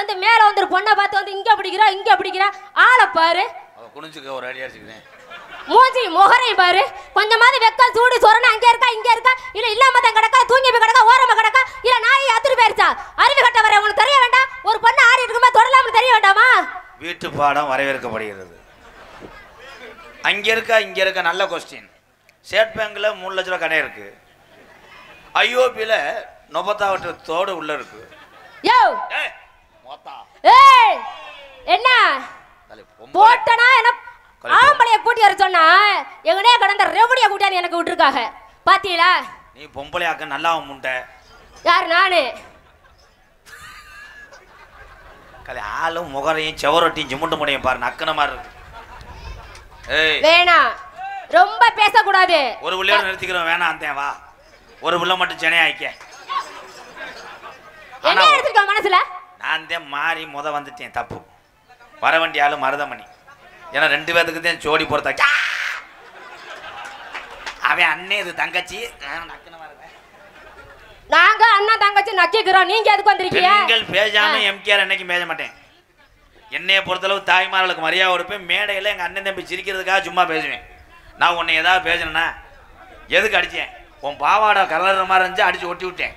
வந்து மேல வந்து பொண்ணை பார்த்து வந்து இங்க பிடிக்கிறா ஆளை பாரு. குனிஞ்சுக்க ஒரு அடி அடிச்சுக்கிறேன். மூஞ்சி முகரையும் பாரு. கொஞ்சமாவது வெக்கல் சூடு சொரணை அங்கே இருக்கா இங்க இருக்கா இல்ல இல்லாம தான் கிடக்கா தூங்கி போய் கிடக்கா ஓரமா கிடக்கா இல்ல நாய் அத்துரு போயிருச்சா? அறிவு கட்ட வர உங்களுக்கு தெரிய வேண்டாம்? ஒரு பொண்ணு ஆடி இருக்குமா தொடலாம்னு தெரிய வேண்டாமா? வீட்டு பாடம் வரவேற்கப்படுகிறது. அங்க இருக்க நல்ல கொஸ்டின். ஸ்டேட் பேங்க்ல 3 லட்ச ரூபா கடை இருக்கு. ஐஓபில நொபத்தாவட்டு தோடு உள்ள இருக்கு. யோ ஏய் என்ன போட்டனா என்ன ஆம்பளைய கூட்டி வர சொன்னா எங்கனே கடந்த ரெவடியா கூட்டியாந்து எனக்கு விட்டுருக்காங்க பாத்தீங்களா? நீ பொம்பளையாக்க நல்லா முண்டை. யார் நானு? கலை ஆளும் முகரையும் செவரொட்டியும் ஜிமுண்டு முடியும் பாரு நக்கன மாதிரி இருக்கு. ஏய் வேணாம் ரொம்ப பேசக்கூடாது. ஒரு புள்ளையோட நிறுத்திக்கிறோம் வேணாம் அந்தேன் வா. ஒரு புள்ள மட்டும் சென்னை ஆயிக்க. என்ன எடுத்துக்க மனசுல? நான் தான் மாறி வந்துட்டேன் தப்பு. வர வேண்டிய ஆளு மருதமணி. ஏன்னா 2 பேத்துக்கு தான் ஜோடி போறதா. அவன் அண்ணே இது தங்கச்சி. நாங்க அண்ணா தங்கச்சி நக்கிக்கிறோம். நீங்க எதுக்கு வந்திருக்கீங்க? பெண்கள் பேசாம எம்கேஆர் என்னைக்கு பேச மாட்டேன். என்னைய பொறுத்தளவு தாய்மார்களுக்கு மரியாதை கொடுப்பேன். மேடையில் எங்கள் அண்ணன் தம்பி சிரிக்கிறதுக்காக சும்மா பேசுவேன். நான் உன்னை ஏதாவது பேசணுன்னா எதுக்கு அடித்தேன்? உன் பாவாடை கலர் மாதிரி இருந்துச்சு அடிச்சு ஒட்டி விட்டேன்.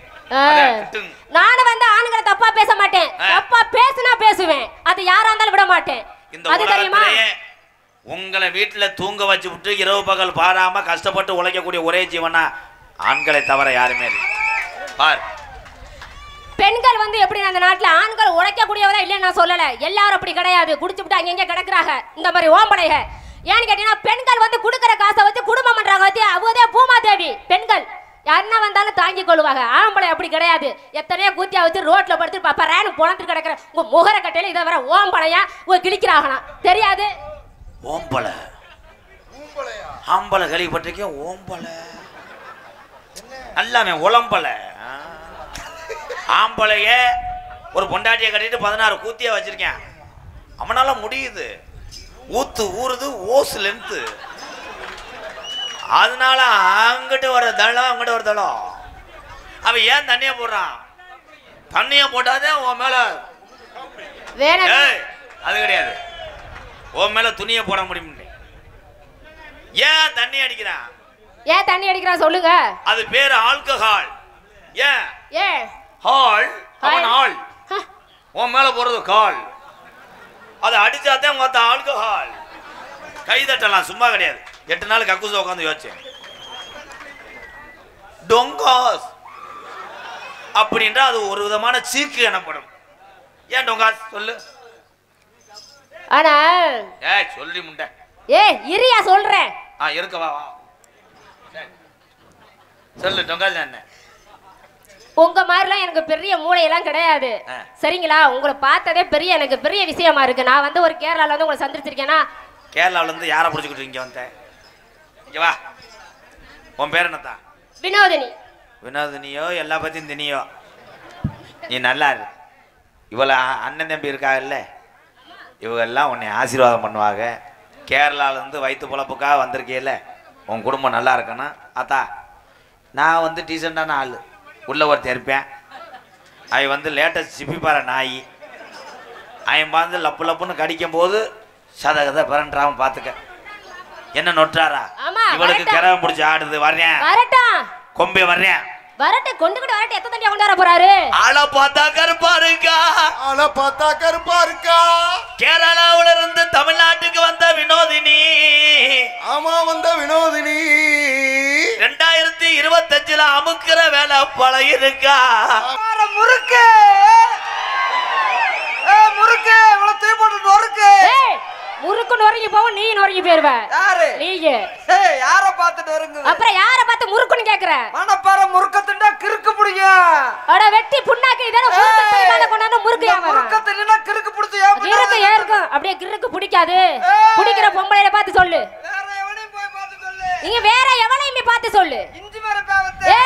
நானும் வந்து ஆண்களை தப்பா பேச மாட்டேன். தப்பா பேசினா பேசுவேன். அது யாரா இருந்தாலும் விட மாட்டேன். இந்த உலகத்திலேயே உங்களை வீட்டில் தூங்க வச்சு விட்டு இரவு பகல் பாராம கஷ்டப்பட்டு உழைக்கக்கூடிய ஒரே ஜீவனா ஆண்களை தவிர யாருமே இல்லை. பார் பெண்கள் வந்து எப்படி அந்த நாட்டுல ஆண்கள் உழைக்கக்கூடியவரா இல்லைன்னு நான் சொல்லல. எல்லாரும் அப்படி கிடையாது. குடிச்சுட்டு அங்கங்க கிடக்குறாங்க இந்த மாதிரி ஓம்பளைக. ஏன்னு கேட்டீங்கன்னா பெண்கள் வந்து கொடுக்குற காசை வச்சு குடும்பம் பண்றாங்க. வச்சு அவதே பூமாதேவி பெண்கள் என்ன வந்தாலும் தாங்கி கொள்வாங்க. ஆம்பளை அப்படி கிடையாது. எத்தனையோ கூத்தியா வச்சு ரோட்ல படுத்து பப்பரான்னு பொணத்து கிடக்குற உங்க முகர கட்டையில இதை வர ஓம்பளையா கிழிக்கிறாங்களாம் தெரியாது. ஓம்பளை ஆம்பளை கழிப்பட்டிருக்கேன். ஓம்பளை எல்லாமே உளம்பலை. ஆம்பளைய ஒரு பொண்டாட்டியை கட்டிட்டு 16 கூத்தியா வச்சிருக்கேன். அவனால முடியுது. ஊத்து ஊறுது ஓசு லென்த்து. அதனால அங்கிட்டு வர தளம் அங்கிட்டு வர தளம். அவன் ஏன் தண்ணிய போடுறான்? தண்ணிய போட்டாதே உன் மேல அது கிடையாது. உன் மேல துணியை போட முடியும். ஏன் தண்ணி அடிக்கிறான்? ஏன் தண்ணி அடிக்கிறான் சொல்லுங்க. அது பேரு ஆல்கஹால். ஏன் ஏன் ஹால் அவன் ஆள் உன் மேல போறது கால். அதை அடிச்சாதான் மொத்த ஆல்கஹால். கை தட்டலாம் சும்மா கிடையாது. 8 நாள் கக்கூச உட்காந்து யோசிச்சேன். டொங்காஸ் அப்படின்றா அது ஒரு விதமான சீக்கு எனப்படும். ஏன் டொங்காஸ் சொல்லு. ஆனா சொல்லி முண்டை. இரியா சொல்றேன். இருக்கவா வா சொல்லு. டொங்காஸ் என்ன? உங்க மாதிரிலாம் எனக்கு பெரிய மூளையெல்லாம் கிடையாது சரிங்களா? உங்களை பார்த்ததே எனக்கு பெரிய விஷயமா இருக்கு. நான் வந்து ஒரு கேரளால வந்து உங்களை சந்திச்சிருக்கேனா? கேரளால இருந்து யாரை பிடிச்சிக்கிட்டு இங்க வந்தேன்? இங்க வா. உன் பேர் என்னத்தா? வினோதினி. வினோதினியோ எல்லா பத்தியும் தினியோ நீ நல்லா இரு. இவளை அண்ணன் தம்பி இருக்காங்கல்ல இவங்கெல்லாம் உன்னை ஆசீர்வாதம் பண்ணுவாங்க. கேரளால இருந்து வயிற்று பொழப்புக்காக வந்திருக்கேல்ல உன் குடும்பம் நல்லா இருக்கணும். அத்தா நான் வந்து டீசெண்டான ஆள். உள்ள ஒருத்தர் இருப்பேன். அவன் வந்து லேட்டஸ்ட் சிப்பிப்பார நாய். அவன் பார்த்து லப்பு லப்புன்னு கடிக்கும் போது சதகதை பிறன்றாம பார்த்துக்க. என்ன நொட்டாரா? இவளுக்கு கிரகம் பிடிச்சி ஆடுது. வர்றேன் கொம்பே வர்றேன் வரட்டு கொண்டுகிட்டு வரட்டு. எத்தனை தண்ணியா கொண்டு வர போறாரு? ஆளை பார்த்தா கருப்பா இருக்கா. ஆளை பார்த்தா கருப்பா இருக்கா. கேரளாவுல இருந்து தமிழ்நாட்டுக்கு வந்த வினோதினி. ஆமா வந்த வினோதினி 2025 அமுக்கிற வேலை பழகிருக்கா. முறுக்கு முறுக்கு போட்டு முறுக்கு நொறுங்கி போவும். நீ நொறுங்கி போயிருவ. யாரு நீங்க? யார பார்த்துட்டு வருங்க. அப்புறம் யார பார்த்து முறுக்குன்னு கேக்குற? மனப்பாற முறுக்கத்துண்டா கிறுக்கு புடிக்கும். அட வெட்டி புண்ணாக்கு இதெல்லாம் முறுக்கு மேல கொண்டாந்து முறுக்கு ஏன் வர? முறுக்கத்துனா கிறுக்கு புடிச்சு ஏன் கிறுக்கு ஏறும். அப்படியே கிறுக்கு பிடிக்காது. பிடிக்கிற பொம்பளைய பார்த்து சொல்லு. வேற எவனையும் போய் பார்த்து சொல்லு. நீங்க வேற எவனையும் பார்த்து சொல்லு. இஞ்சி மர பாவத்தை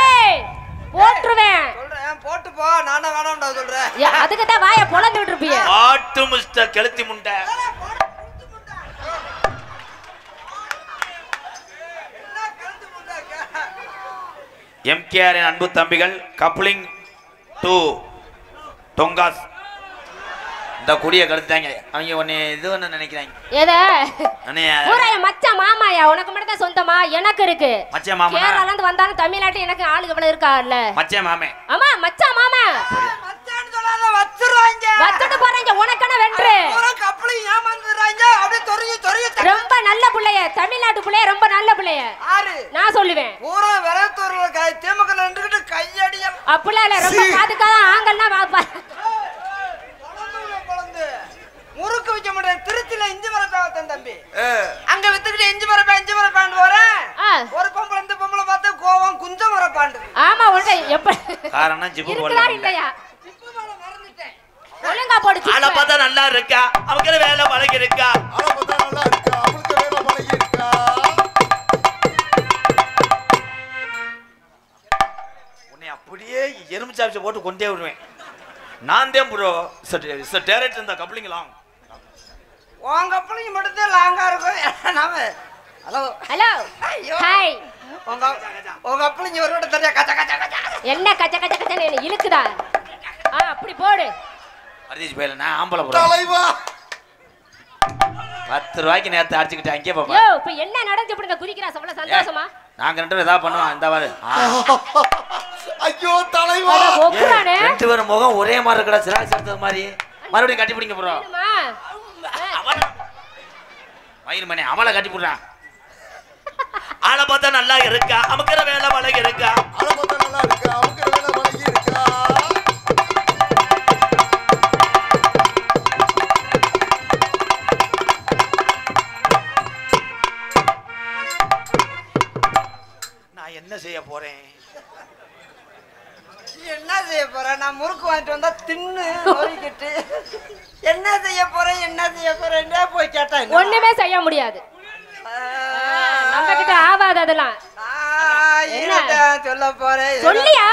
போட்டுருவேன். சொல்றேன் போட்டு போ. நானே வேணாம்டா சொல்றேன். அதுக்கு தான் வாயை பொளந்து விட்டுருப்பீங்க. ஆட்டு மிஸ்டர் கெளுத்தி முண்டை. எம்கேஆரின் அன்பு தம்பிகள் கப்ளிங் டு டொங்காஸ் இந்த குடியை கெடுத்தாங்க அவங்க உன்னை இது ஒன்று நினைக்கிறாங்க. எத அண்ணே, பூரா என் மச்சான் மாமாயா, உனக்கு மட்டும் தான் சொந்தமா? எனக்கு இருக்கு. மச்சான் மாமா கேரளால இருந்து வந்தாலும் தமிழ்நாட்டு எனக்கு ஆளுக்கு இவ்வளவு இருக்கால்ல. மச்சான் மாமே. ஆமா மச்சான் மாமா மச்சான்னு சொல்லாத வச்சிருவாங்க. வச்சுட்டு போறீங்க, உனக்கான வென்று. பூரா கப்பலையும் ஏமாந்துறாங்க. அப்படியே தொறிய ரொம்ப நல்ல புள்ளைய, தமிழ்நாட்டு புள்ளைய, ரொம்ப நல்ல புள்ளைய. ஆறு நான் சொல்லுவேன். பூரா விரத்தூர்ல திமுக நின்றுகிட்டு கையடியா அப்படிலாம் இல்ல, ரொம்ப பாதுகாத ஆங்கல்னா வாப்பா. முறுக்கு வைக்க முடியாது. திருச்சியில இஞ்சி மரப்பேன் தம்பி, அங்க வித்துக்கிட்டு இஞ்சி மரப்பேன் போறேன். ஒரு பொம்பளை இந்த பொம்பளை பார்த்து கோவம் குஞ்ச மரப்பாண்டு. ஆமா உன்ட எப்ப காரணம் ஜிப்பு இருக்குதா இல்லையா? மறந்துட்டேன். ஒழுங்கா போடு. ஆளை பார்த்தா நல்லா இருக்கா, அவங்கள வேலை பழகி இருக்கா. ஆளை பார்த்தா நல்லா இருக்கா, அவளுக்கு வேலை பழகி இருக்கா. உன்னை அப்படியே எறும்பு சாப்பிச்சு போட்டு கொண்டே விடுவேன். நான் தான் ப்ரோ டேரக்ட் இந்த கப்ளிங்கலாம். உங்க கப்பலையும் மட்டும் லாங்கா இருக்கும். நாம ஹலோ ஹலோ ஹாய். உங்க கப்பலையும் ஒரு விட தெரியா கச்ச கச்ச கச்ச. என்ன கச்ச கச்ச கச்சன்னு என்ன இழுக்குதா? அப்படி போடு. அரிசி போயில நான் ஆம்பளை ப்ரோ. தலைவா 10 ரூபாய்க்கு நேரத்தை அடிச்சுக்கிட்டு அங்கே பாப்பா. யோ இப்ப என்ன நடந்து இப்படி இந்த குதிக்கிறா சவள சந்தோஷமா? நாங்க 2 பேரும் ஏதாவது பண்ணுவோம். இந்த பாரு. ஐயோ தலைவா ஒப்புறானே. 2 பேரும் முகம் ஒரே மாதிரி இருக்கடா, சிராக் சேர்த்தது மாதிரி. மறுபடியும் கட்டி பிடிங்க ப்ரோ. வயிறு மணி அவளை கட்டி போடுறான். ஆளை பார்த்தா நல்லா இருக்கா, அமுக்கிற வேலை பழகி இருக்கா. ஆளை பார்த்தா நல்லா இருக்கா, அவளுக்கு வேலை பழகி இருக்கா. நான் என்ன செய்ய போறேன்? என்ன செய்ய போறேன்? நான் முறுக்கு வாங்கிட்டு வந்தா தின்னு நோய்கிட்டு என்ன செய்ய போறேன் போய் கேட்டா ஒண்ணுமே செய்ய முடியாது. நம்ம கிட்ட ஆவாது அதெல்லாம். சொல்ல போறேன். சொல்லியா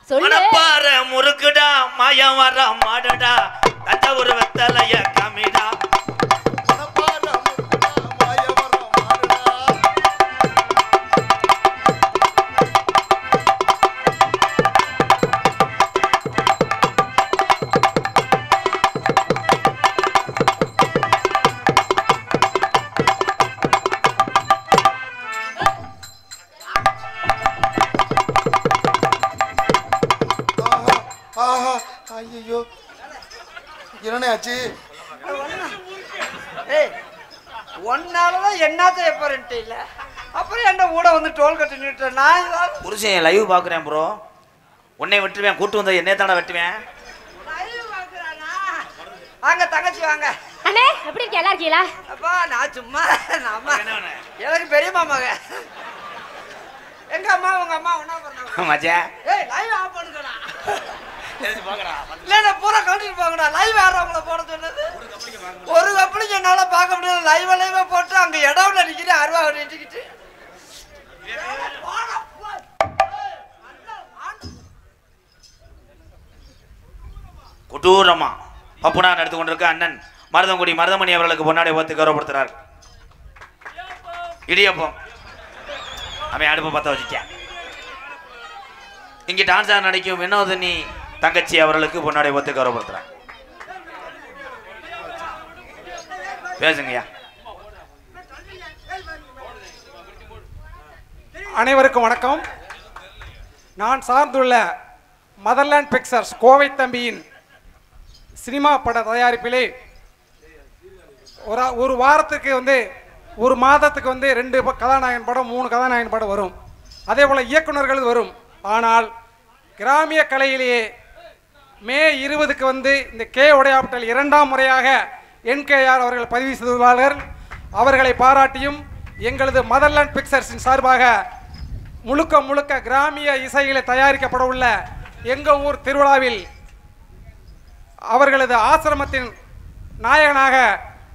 சொல்லு. மணப்பாற முறுக்குடா, மாயம் வர மாடடா, தஞ்சாவூர் வெத்தலைய கமிடா. மனப்பார முருகா, மாயவரம் மாறுடா. ஐயோ என்னண்ணே ஆச்சு? ஒன்னாலதான் என்ன செய்ய போறேன்ட்டு இல்ல. அப்புறம் என்ன கூட வந்து டோல் கட்டி நின்றுட்டேன். நான் புருஷன் லைவ் பாக்குறேன் ப்ரோ. உன்னை வெட்டுவேன், கூட்டு வந்த என்னைய தானே வெட்டுவேன். வாங்க தங்கச்சி வாங்க. அண்ணே எப்படி இருக்கீங்க? நல்லா இருக்கீங்களா? அப்பா நான் சும்மா எனக்கு பெரிய மாமாங்க. எங்க அம்மா உங்க அம்மா ஒண்ணா பண்ணாங்க. மச்சான் ஏய் லைவ் ஆஃப் பண்ணுடா. இல்ல பூரா கட்டிட்டு போங்கடா. லைவ் யாரவங்கள போட சொன்னது? ஒரு கப்பலிங்க என்னால பார்க்க முடியல. லைவா போட்டு அங்க இடவுல நிக்கிறேன். அருவா நின்றுக்கிட்டு கொடூரமா பப்புனான் எடுத்து கொண்டிருக்க அண்ணன் மருதங்குடி மருதமணி அவர்களுக்கு பொன்னாடை பார்த்து கௌரவப்படுத்துறார். இடியப்பம் அவன் அடுப்பை பத்த வச்சுக்க. இங்க டான்ஸா நடிக்கும் வினோதினி தங்கச்சி அவர்களுக்கு பொன்னாடை பார்த்து கௌரவப்படுத்துறார். பேசுங்கய்யா. அனைவருக்கும் வணக்கம். நான் சார்ந்துள்ள மதர்லேண்ட் பிக்சர்ஸ் கோவை தம்பியின் சினிமா பட தயாரிப்பிலே ஒரு வாரத்துக்கு ஒரு மாதத்துக்கு 2 கதாநாயகன் படம் 3 கதாநாயகன் படம் வரும். அதே போல் இயக்குநர்கள் வரும். ஆனால் கிராமிய கலையிலேயே மே 20க்கு இந்த கே உடையாப்பட்டல் 2ஆம் முறையாக NKR அவர்கள் பதிவு செய்துள்ளார்கள். அவர்களை பாராட்டியும் எங்களது மதர்லேண்ட் பிக்சர்ஸின் சார்பாக முழுக்க கிராமிய இசையிலே தயாரிக்கப்பட உள்ள எங்கள் ஊர் திருவிழாவில் அவர்களது ஆசிரமத்தின் நாயகனாக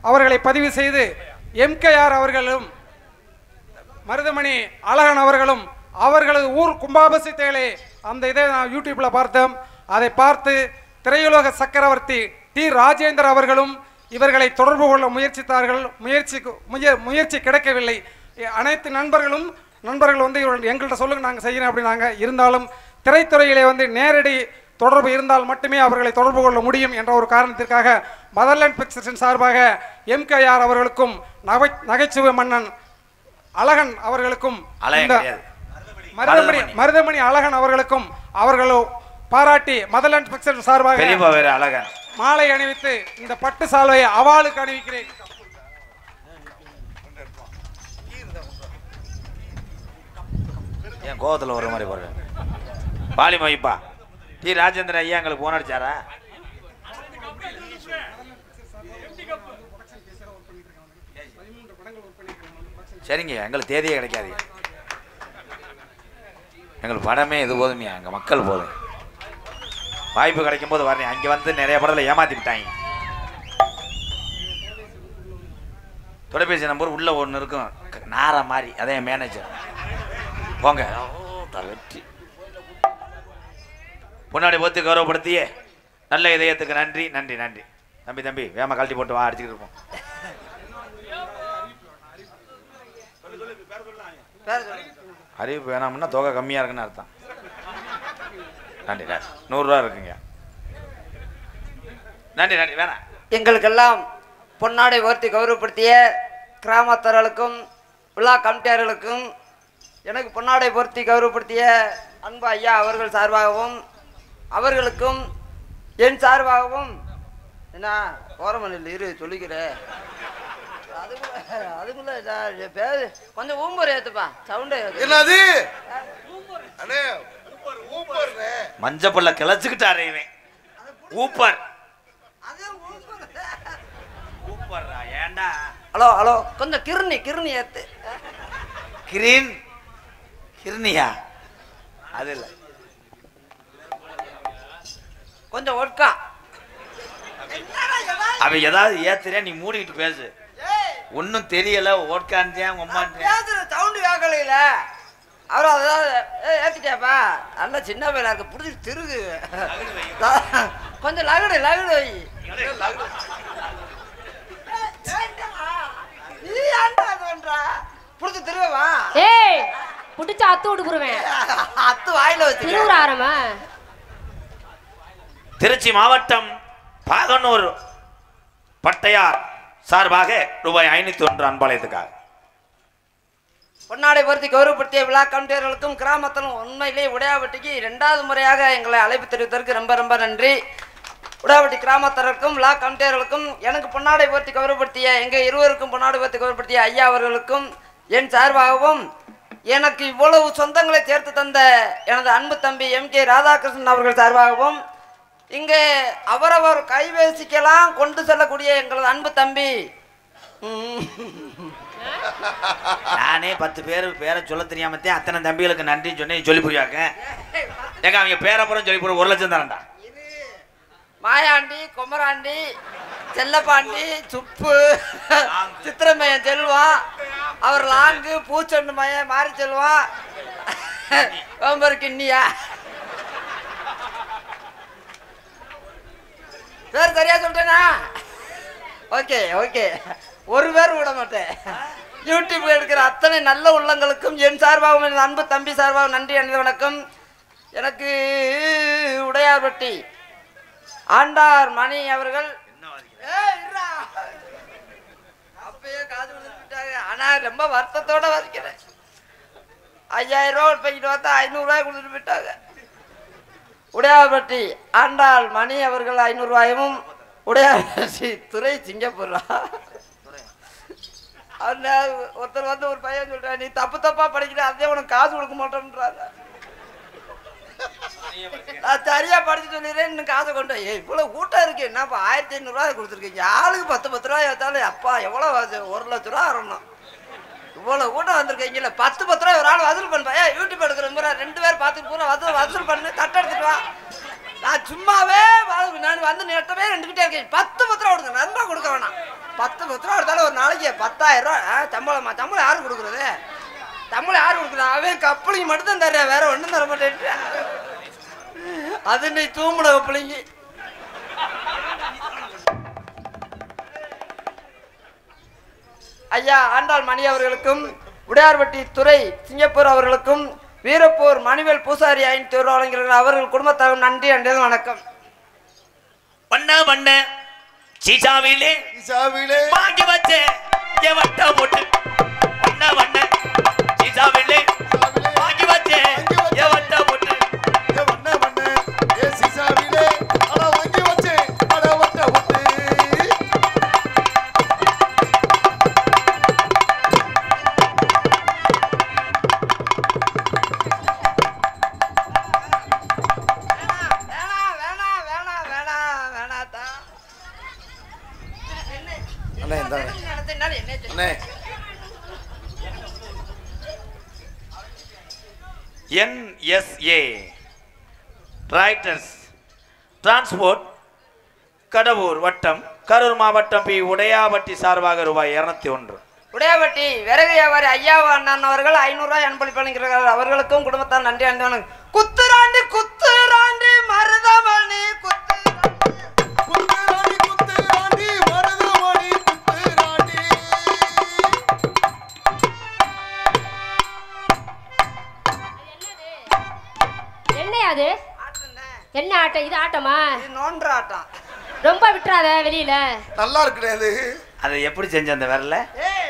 அவர்களை பதிவு செய்து MKR அவர்களும் மருதமணி அழகன் அவர்களும் அவர்களது ஊர் கும்பாபிஷேகத்திலே அந்த இதை நான் யூடியூப்பில் பார்த்தோம். அதை பார்த்து திரையுலக சக்கரவர்த்தி டி ராஜேந்தர் அவர்களும் இவர்களை தொடர்பு கொள்ள முயற்சித்தார்கள். முயற்சி கிடைக்கவில்லை. அனைத்து நண்பர்கள் எங்கள்கிட்ட சொல்லுங்க நாங்கள் செய்யணும் அப்படின்னாங்க. இருந்தாலும் திரைத்துறையிலே நேரடி தொடர்பு இருந்தால் மட்டுமே அவர்களை தொடர்பு கொள்ள முடியும் என்ற ஒரு காரணத்திற்காக மதர்லேண்ட் பிக்சர்ஸின் சார்பாக MKR அவர்களுக்கும் நகைச்சுவை மன்னன் அழகன் அவர்களுக்கும் மருதமணி அழகன் அவர்களுக்கும் அவர்களோ பாராட்டி மதர்லேண்ட் பிக்சர்ஸ் சார்பாக மாலை அணிவித்து இந்த பட்டு சால்வையை அவாளுக்கு அணிவிக்கிறேன். என் கோவத்தில் ஒரு மாதிரி போடுறேன். பாலி மொய்ப்பா டி ராஜேந்திரன் ஐயா எங்களுக்கு போன் அடிச்சாரா? சரிங்க, எங்களுக்கு தேதியே கிடைக்காது. எங்களுக்கு படமே இது போதுமையா, எங்கள் மக்கள் போதும். வாய்ப்பு கிடைக்கும் போது வரேன். அங்கே வந்து நிறைய படத்தில் ஏமாத்தி விட்டாங்க. தொலைபேசி நம்பர் உள்ள ஒன்று இருக்கும், நார மாதிரி, அதே மேனேஜர். போங்க, வெற்றி. பொன்னாடி போத்து கௌரவப்படுத்தியே நல்ல இதயத்துக்கு நன்றி நன்றி நன்றி. தம்பி தம்பி வேமா கழட்டி போட்டு வா, அடிச்சுக்கிட்டு இருப்போம். அறிவிப்பு வேணாம்னா தொகை கம்மியாக இருக்குன்னு அர்த்தம். நன்றி, 100 ரூபா இருக்குங்க. நன்றி நன்றி. வேணாம். எங்களுக்கெல்லாம் பொன்னாடை ஓர்த்தி கௌரவப்படுத்திய கிராமத்தர்களுக்கும் விழா கமிட்டியாளர்களுக்கும் எனக்கு பொன்னாடை போர்த்தி கௌரவப்படுத்திய அன்பு ஐயா அவர்கள் சார்பாகவும் அவர்களுக்கும் என் சார்பாகவும் என்ன ஓரமணில் இரு சொல்லிக்கிறேன். அதுக்குள்ள பேரு கொஞ்சம் ஊம்பர் ஏத்துப்பா, சவுண்டே என்னது மஞ்சப்பள்ள கிளச்சுக்கிட்டாரு இவன். ஊப்பர் ஏண்டா? ஹலோ ஹலோ, கொஞ்சம் கிருணி ஏத்து. கிருணியா? அது இல்ல, கொஞ்சம் ஒட்கா. அவ ஏதாவது ஏத்துறியா? நீ மூடிக்கிட்டு பேசு. ஒன்னும் தெரியல. ஓட்கான்றியான் சவுண்டு கேட்கல. அவரும் அதாவது ஏத்திட்டாப்பா, நல்லா சின்ன பையனா இருக்கு, புடிச்சு திருகு. கொஞ்சம் லகுடு வை. நீ ஆண்டா புடிச்சு திருவா. ஏய், புடிச்சு அத்து விடுக்குறேன். அத்து வாயில வச்சு திருவுறாரமா? திருச்சி மாவட்டம் பாகனூர் பட்டையார் சார்பாக ரூபாய் 501 அன்பாலயத்துக்காக பொன்னாடை பொருத்தி கௌரவப்படுத்திய விழா கமிட்டியர்களுக்கும் கிராமத்திலும் உண்மையிலே உடையாவட்டிக்கு 2வது முறையாக எங்களை அழைப்பு தெரிவித்ததற்கு ரொம்ப ரொம்ப நன்றி. உடையாவட்டி கிராமத்தினருக்கும் விழா கமிட்டியர்களுக்கும் எனக்கு பொன்னாடை பொருத்தி கௌரவப்படுத்திய எங்கள் இருவருக்கும் பொன்னாடை பொருத்தி கௌரவப்படுத்திய ஐயா அவர்களுக்கும் என் சார்பாகவும் எனக்கு இவ்வளவு சொந்தங்களை சேர்த்து தந்த எனது அன்பு தம்பி MK ராதாகிருஷ்ணன் அவர்கள் சார்பாகவும் இங்கே அவரவர் கைபேசிக்கெல்லாம் கொண்டு செல்லக்கூடிய எங்களது அன்பு தம்பி நானே 10 பேரை சொல்ல தெரியாமத்தே அத்தனை தம்பிகளுக்கு நன்றி சொன்னேன். சொல்லி புரியாக்க எங்க அவங்க பேரப்புறம் சொல்லி போற 1 லட்சம் தானடா. மாயாண்டி, குமராண்டி, செல்லப்பாண்டி, சுப்பு, சித்திரமையன் செல்வா, அவர் லாங்கு, பூச்சொண்டு மையன் மாறி செல்வா, கிண்ணியா பேர் சரியா சொல்லிட்டேனா? ஓகே ஓகே, ஒரு பேர் விட மாட்டேன். யூடியூப் எடுக்கிற அத்தனை நல்ல உள்ளங்களுக்கும் என் சார்பாகவும் என் அன்பு தம்பி சார்பாகவும் நன்றி அணிந்த வணக்கம். எனக்கு உடையார்பட்டி ஆண்டார் மணி அவர்கள் அப்பயே காது விட்டாங்க. ஆனா ரொம்ப வருத்தத்தோட வரைக்கிறேன். 5000 ரூபா பைக்கிட்டு பார்த்தா 500 ரூபாய் கொடுத்துட்டு போயிட்டாங்க. உடையார்பட்டி ஆண்டாள் மணி அவர்கள் 500 ரூபாயும் உடையார்பட்டி துறை சிங்கப்பூர் ஒருத்தர் வந்து ஒரு பையன் சொல்ற, நீ தப்பா படிக்கிற, அதே உனக்கு காசு கொடுக்க மாட்டோம்ன்றாங்க. நான் சரியா படிச்சு சொல்லிடுறேன், இன்னும் காசை கொண்டு இவ்வளவு கூட்டம் இருக்கு, என்னப்பா 1500 ரூபாய் கொடுத்துருக்கீங்க, ஆளுக்கு 10 ரூபாய் வச்சாலும் அப்பா எவ்வளவு 1 லட்ச ரூபா வரணும். இவ்வளவு கூட்டம் வந்திருக்கீங்கல்ல, 10 ரூபாய் ஒரு ஆள் வசூல் பண்ணுப்பா. யூடியூப் எடுக்கிற முறை 2 பேர் பார்த்துட்டு பூரா வசூல் பண்ணு, தட்டை எடுத்துட்டு வா. நான் சும்மாவே நான் வந்து நெட்டவே 2 கிட்டே இருக்கேன். 10 ரூபா கொடுங்க, நண்பா கொடுக்க வேணாம். 10 ரூபா எடுத்தாலும் ஒரு நாளைக்கு 10000 ரூபா சம்பளமா? சம்பளம் யாரு கொடுக்குறது? சம்பளம் யாரு கொடுக்குறது? அவன் கப்பலிங்க மட்டும் தான் தர்ற, வேற ஒன்றும் தர மாட்டேன். அது நீ தூங்குன கப்பலிங்க. ஐயா ஆண்டாள் மணி அவர்களுக்கும் உடையார்பட்டி துறை சிங்கப்பூர் அவர்களுக்கும் வீரப்பூர் மணிவேல் பூசாரி ஐந்து வழங்குகிறார்கள். அவர்கள் குடும்பத்தாரும் நன்றி அண்டது வணக்கம். பண்ண பண்ண சீசாவிலே ஈசாவிலே வாங்கி வச்சே எவட்ட போட்டு பண்ண பண்ண சீசாவிலே வாங்கி வச்சே எவட்ட போட்டு வண்ண வண்ண ஏ சீசாவிலே அட வாங்கி வச்சே அட வட்ட விட்டு அண்ணே NSA ரைட்டர்ஸ் டிரான்ஸ்போர்ட் கடவுர் வட்டம் கரூர் மாவட்டம் பி உடையாபட்டி சார்பாக ரூபாய் 201. உடையாபட்டி விறகு வியாபாரி ஐயாவா அண்ணன் அவர்கள் 500 ரூபாய் அன்பளிப்பு அளிக்கிறார்கள். அவர்களுக்கும் குடும்பத்தார் நன்றி அணிந்தவன். குத்துராண்டி குத்துராண்டி மருதமணி குத்துராணி குத்துராணி மருதமணி குத்துராணி என்னையா அது? என்ன ஆட்டம் இது? ஆட்டமா? நோன்ற ஆட்டம். ரொம்ப விட்டுறாத வெளியில. நல்லா இருக்குடே அது. அதை எப்படி செஞ்ச அந்த விரல? ஏய்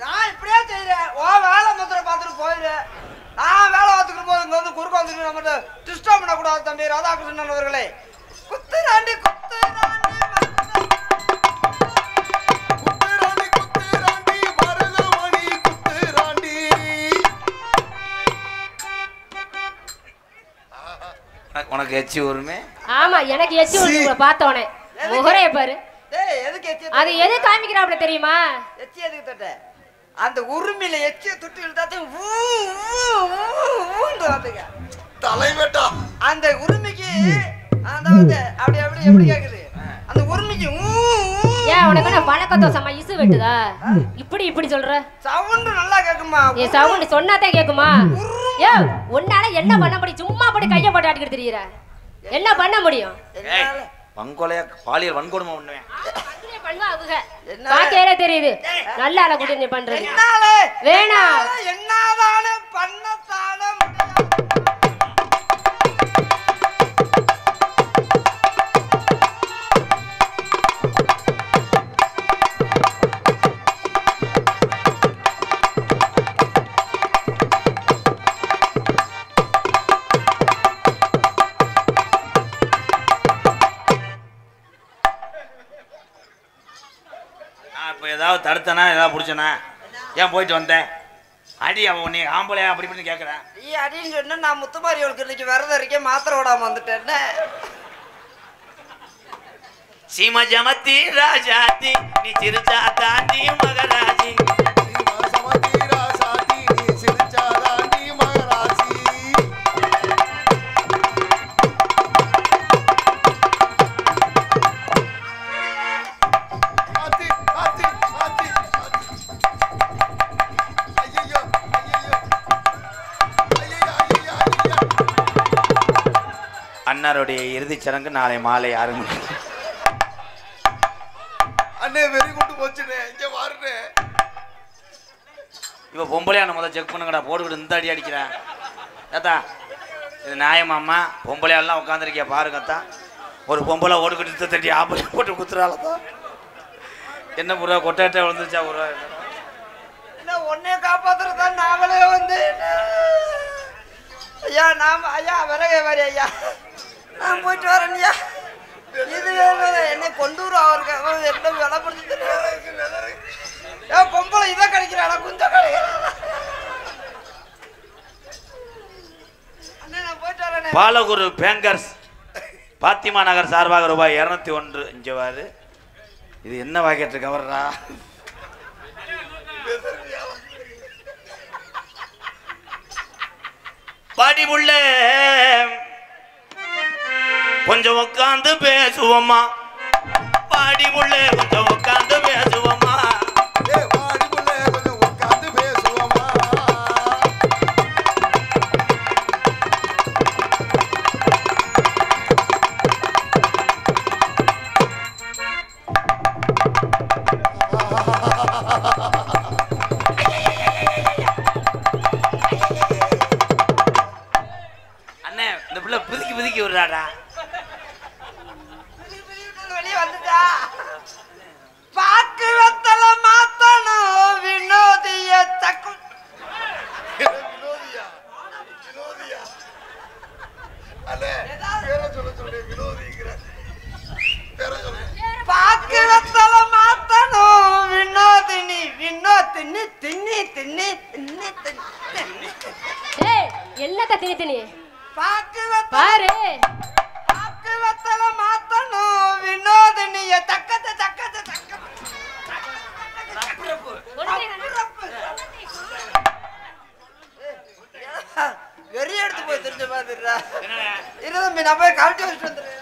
நான் இப்படியே செய்றேன். ஓ வேலை மந்திர பாத்துட்டு போயிரு. நான் வேலை பார்த்துட்டு போது இங்க வந்து குறுக்க வந்து நம்ம டிஸ்டர்ப் பண்ண கூடாது தம்பி ராதாகிருஷ்ணன் அவர்களே. குத்துராண்டி குத்துராண்டி குத்துராணி குத்துராண்டி மருதமணி குத்துராண்டி உனக்கு எச்சி ஊருமே? ஆமா எனக்கு எச்சி ஊருங்க பார்த்தோனே. முகரைய பாரு. டேய் எதுக்கு எச்சி? அது எது காமிக்கிறாப்ல தெரியுமா? எச்சி எதுக்கு தொட்ட? அந்த உரிமையில எச்சிய தொட்டு இழுத்தாதே ஊண்டுங்க. தலைவேட்டா அந்த உரிமைக்கு அதாவது அப்படி அப்படி எப்படி கேக்குது? அந்த உரிமைக்கு ஏன் உனக்கு நான் வணக்கத்தோசமா இசு வெட்டுதா? இப்படி இப்படி சொல்ற? சவுண்ட் நல்லா கேக்குமா? ஏ சவுண்ட் சொன்னாதான் கேக்குமா? ஏ உன்னால என்ன பண்ண முடியும்? சும்மா போட்டு கைய போட்டு ஆட்டிக்கிட்டு திரியற. என்ன பண்ண முடியும்? என்னால வங்கொலையா பாலியல் வன்கொடுமை பண்ணுவேன். பண்ணுவா அவங்க. பாக்கேரே தெரியுது. நல்ல ஆள கூட்டி நீ பண்றது. என்னால வேணாம். என்னதானே பண்ணத்தானே இப்போ ஏதாவது தடுத்தனா ஏதாவது பிடிச்சனா? ஏன் போயிட்டு வந்தேன் அடி அவன் உன்னை ஆம்பளையா அப்படி இப்படின்னு கேட்குறேன். நீ அடின்னு சொன்னா நான் முத்துமாரியோளுக்கு இன்னைக்கு விரதம் இருக்கேன் மாத்திரை விடாம வந்துட்டேன். சீம ஜமத்தி ராஜாத்தி நீ சிரிச்சா தாண்டி மகராஜி சமதி ராசாதி நீ சிரிச்சாதாண்டி மகராசி ஆத்தி ஆத்தி ஆத்தி ஐயோ ஐயோ ஐயோ ஐயோ ஐயோ அன்னாருடைய இறுதிச் சடங்கு நாளை மாலை 6 மணிக்கு. அண்ணே வெறி கூட்டு போச்சுனே இங்க வாருனே. இவ பொம்பளையான முதல்ல செக் பண்ணுங்கடா. போட்டுக்கிட்டு இந்த அடி அடிக்கிறேன் ஏத்தா. இது நியாயமாம்மா? பொம்பளையாலாம் உட்காந்துருக்கியா பாருங்கத்தா. ஒரு பொம்பளை ஓடுக்கிட்டு தட்டி ஆம்பளை போட்டு குத்துறாளத்தான். என்ன புறா கொட்டாட்டை விழுந்துச்சா ஒரு என்ன ஒன்னே காப்பாத்துறதான் நாமளே வந்து ஐயா நாம ஐயா விறகு வியாபாரி ஐயா நான் போயிட்டு வரேன் ஐயா. இது என்ன கொண்டு வரும் அவருக்கு என்ன விலை பிடிச்சி ஏன் பொம்பளை இதை கிடைக்கிறாடா கொஞ்சம் கிடைக்கிறான். நான் போயிட்டு வரேன். பாலகுரு பேங்கர்ஸ் பாத்திமா நகர் சார்பாக ரூபாய் 201. இங்க வாரு. இது என்ன வாக்கெட்டு கவர்றா? பாடி புள்ள கொஞ்சம் உட்காந்து பேசுவோமா? பாடி புள்ள கொஞ்சம் உட்காந்து பேசுவோமா? ஏ வாடி புள்ள கொஞ்சம் உட்கார்ந்து பேசுவோமா? விடுறாடா. வெளியே வந்துட்டா. பாக்கு வெத்தல மாத்தணும் வினோதிய தக்கு. வினோதியா வினோதியா அல்ல பேர சொல்ல வினோதிங்கிற பேர சொல்ல. பாக்கு வெத்தல மாத்தணும் வினோதினி வினோதினி தின்னி தின்னி தின்னி தின்னி. ஏய் என்னத்த திணி திணி பாக்கு வெத்தல பாரு. பாக்கு வெத்தல மாத்தணும் வினோதினிய தக்கத்த தக்கத்த தக்கத்த. வெறி எடுத்து போய் தெரிஞ்ச மாதிரிடா. இருதம்பி நான் போய் கழட்டி வச்சுட்டு வந்துடுறேன்.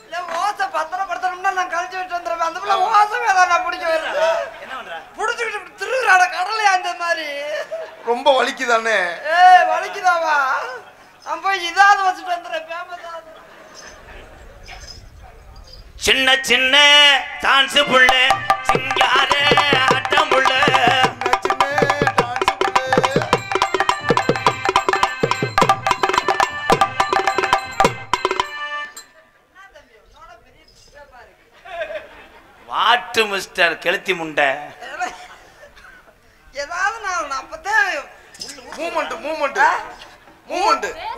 இல்ல ஓசை பத்திரப்படுத்தணும்னா நான் கழட்டி வச்சுட்டு வந்துடுறேன். அந்த பிள்ளை ஓசை வேலை நான் பிடிக்க வரேன். பிடிச்சிக்கிட்டு திருவிழாட கடலையா அந்த மாதிரி. ரொம்ப வலிக்குதானே? வலிக்குதாவா? நான் போய் இதாவது வச்சுட்டு வந்துடுறேன். பேமஸாவது சின்ன சின்ன டான்ஸ் புள்ள சிங்கார ஆட்டம் புள்ள வாட்டு மிஸ்டர் கெளுத்தி முண்டை. ஏதாவது நான் அப்பதான் மூமெண்ட்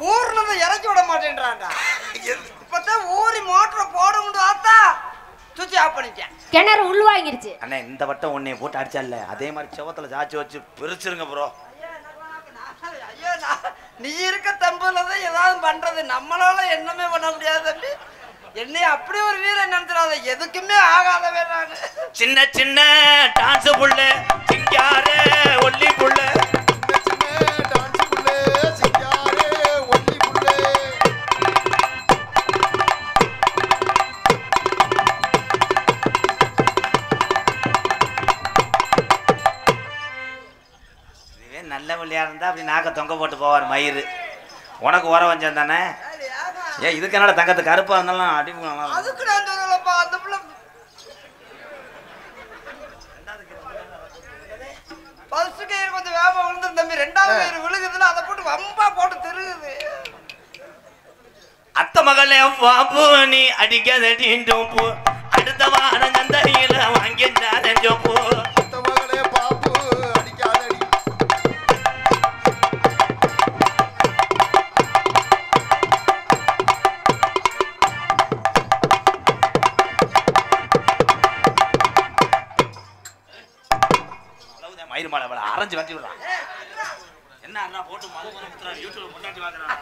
ஊர்ல இறக்கி விட மாட்டேன்றான்டா. இப்பதான் ஊரி மோட்டரை போட முடியாதா சுவிட்ச் ஆஃப் பண்ணிட்டேன். கிணறு உள்வாங்கிருச்சு. அண்ணே இந்த வட்டம் உன்னைய போட்டு அடிச்சால அதே மாதிரி செவத்துல சாச்சி வச்சு பிரிச்சிருங்க ப்ரோ. ஐயோ நீ இருக்க தம்புலதான் ஏதாவது பண்றது. நம்மளால என்னமே பண்ண முடியாது தம்பி. என்னை அப்படி ஒரு வீரன் நினைச்சிடாத. எதுக்குமே ஆகாத வேறாங்க. சின்ன சின்ன டான்ஸ் புள்ள சிங்கார ஒல்லி புள்ள நல்ல வழியா இருந்தா அப்படி நாக்க தொங்க போட்டு போவார் மயிறு. உனக்கு உர வஞ்சம் தானே? ஏன் இதுக்கு என்னடா தங்கத்து கருப்பா இருந்தாலும் அடி. அதுக்கு நான் சொல்லலப்பா. அந்த பிள்ளை ஃபர்ஸ்ட் கயிறு கொஞ்சம் வேகமா விழுந்து தம்பி. ரெண்டாவது கயிறு விழுகுதுல அதை போட்டு வம்பா போட்டு திருகுது. அத்த மகளே பாபு நீ அடிக்காதடி டோப்பு அடுத்த வாரம் சந்தையில வாங்கிட்டாரே ஜோப்பு. மயிறு மாலை அரைஞ்சு வச்சு விடுறான். என்ன அண்ணா போட்டு யூடியூப்ல முன்னாடி வாங்குறான்.